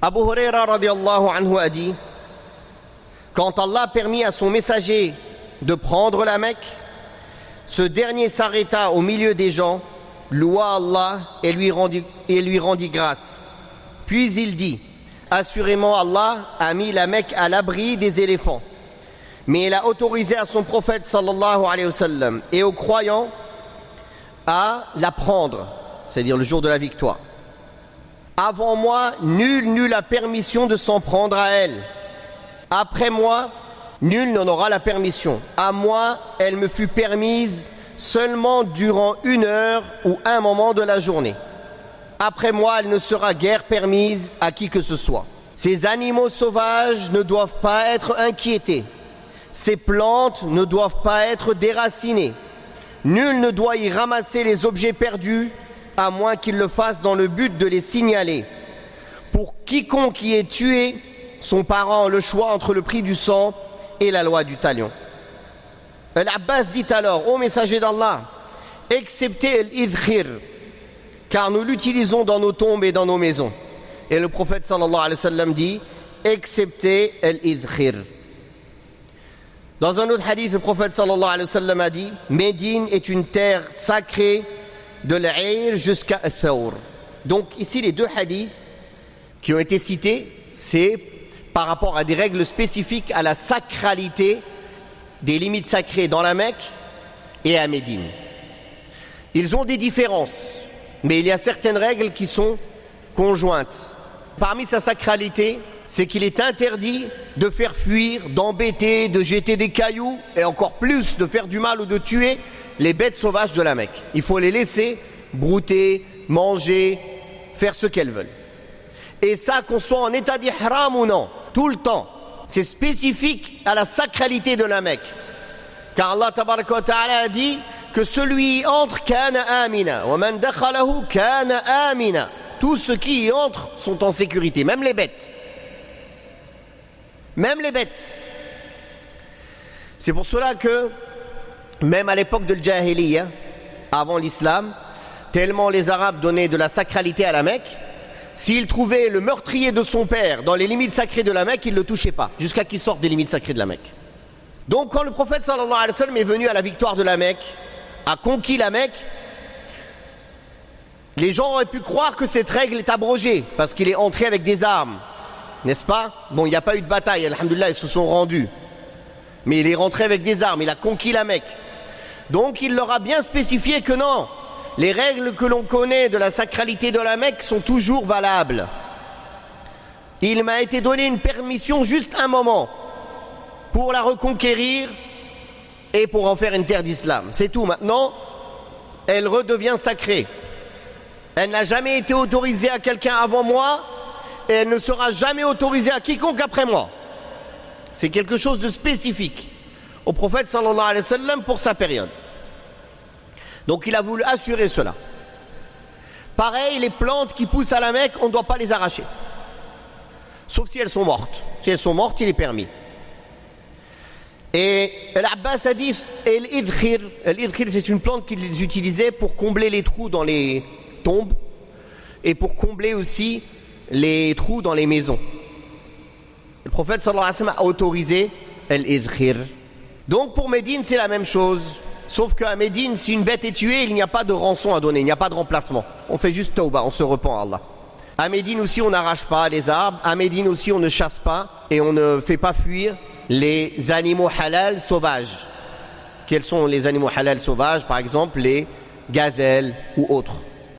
Abu Huraira radiallahu anhu a dit, quand Allah permit à son messager de prendre la Mecque, ce dernier s'arrêta au milieu des gens, loua Allah et lui rendit grâce. Puis il dit, assurément Allah a mis la Mecque à l'abri des éléphants, mais il a autorisé à son prophète sallallahu alayhi wa sallam et aux croyants à la prendre, c'est-à-dire le jour de la victoire. Avant moi, nul n'eut la permission de s'en prendre à elle. Après moi, nul n'en aura la permission. À moi, elle me fut permise seulement durant 1 heure ou un moment de la journée. Après moi, elle ne sera guère permise à qui que ce soit. Ces animaux sauvages ne doivent pas être inquiétés. Ces plantes ne doivent pas être déracinées. Nul ne doit y ramasser les objets perdus, à moins qu'il le fasse dans le but de les signaler. Pour quiconque y est tué, son parent a le choix entre le prix du sang et la loi du talion. Al-Abbas dit alors, ô messager d'Allah, excepté l'idkhir, car nous l'utilisons dans nos tombes et dans nos maisons. Et le prophète sallallahu alayhi wa sallam dit, excepté l'idkhir. Dans un autre hadith, le prophète sallallahu alayhi wa sallam a dit, Médine est une terre sacrée de l'Aïr jusqu'à Thawr. Donc ici, les 2 hadiths qui ont été cités, c'est par rapport à des règles spécifiques à la sacralité des limites sacrées dans la Mecque et à Médine. Ils ont des différences, mais il y a certaines règles qui sont conjointes. Parmi sa sacralité, c'est qu'il est interdit de faire fuir, d'embêter, de jeter des cailloux et encore plus de faire du mal ou de tuer les bêtes sauvages de la Mecque. Il faut les laisser brouter, manger, faire ce qu'elles veulent. Et ça, qu'on soit en état d'ihram ou non, tout le temps, c'est spécifique à la sacralité de la Mecque. Car Allah tabaraka wa ta'ala a dit que celui y entre, kana amina, wa man dakhalahu kana amina. Tous ceux qui y entrent sont en sécurité, même les bêtes. Même les bêtes. C'est pour cela que, même à l'époque de l'Jahiliya, avant l'islam, tellement les Arabes donnaient de la sacralité à la Mecque, s'ils trouvaient le meurtrier de son père dans les limites sacrées de la Mecque, ils ne le touchaient pas, jusqu'à qu'il sorte des limites sacrées de la Mecque. Donc quand le prophète sallallahu alayhi wa sallam est venu à la victoire de la Mecque, a conquis la Mecque, les gens auraient pu croire que cette règle est abrogée, parce qu'il est entré avec des armes, n'est-ce pas? Bon, il n'y a pas eu de bataille, alhamdoulilah, ils se sont rendus. Mais il est rentré avec des armes, il a conquis la Mecque. Donc il leur a bien spécifié que non, les règles que l'on connaît de la sacralité de la Mecque sont toujours valables. Il m'a été donné une permission juste un moment pour la reconquérir et pour en faire une terre d'islam. C'est tout. Maintenant, elle redevient sacrée. Elle n'a jamais été autorisée à quelqu'un avant moi et elle ne sera jamais autorisée à quiconque après moi. C'est quelque chose de spécifique au prophète sallallahu alayhi wa sallam pour sa période. Donc il a voulu assurer cela. Pareil, les plantes qui poussent à la Mecque, on ne doit pas les arracher. Sauf si elles sont mortes. Si elles sont mortes, il est permis. Et l'Abbas a dit, l'idkhir, c'est une plante qu'ils utilisaient pour combler les trous dans les tombes et pour combler aussi les trous dans les maisons. Le prophète sallallahu alayhi wa sallam a autorisé l'idkhir. Donc pour Médine, c'est la même chose. Sauf qu'à Médine, si une bête est tuée, il n'y a pas de rançon à donner, il n'y a pas de remplacement. On fait juste tawba, on se repent à Allah. À Médine aussi, on n'arrache pas les arbres. À Médine aussi, on ne chasse pas et on ne fait pas fuir les animaux halal sauvages. Quels sont les animaux halal sauvages? Par exemple, les gazelles ou autres.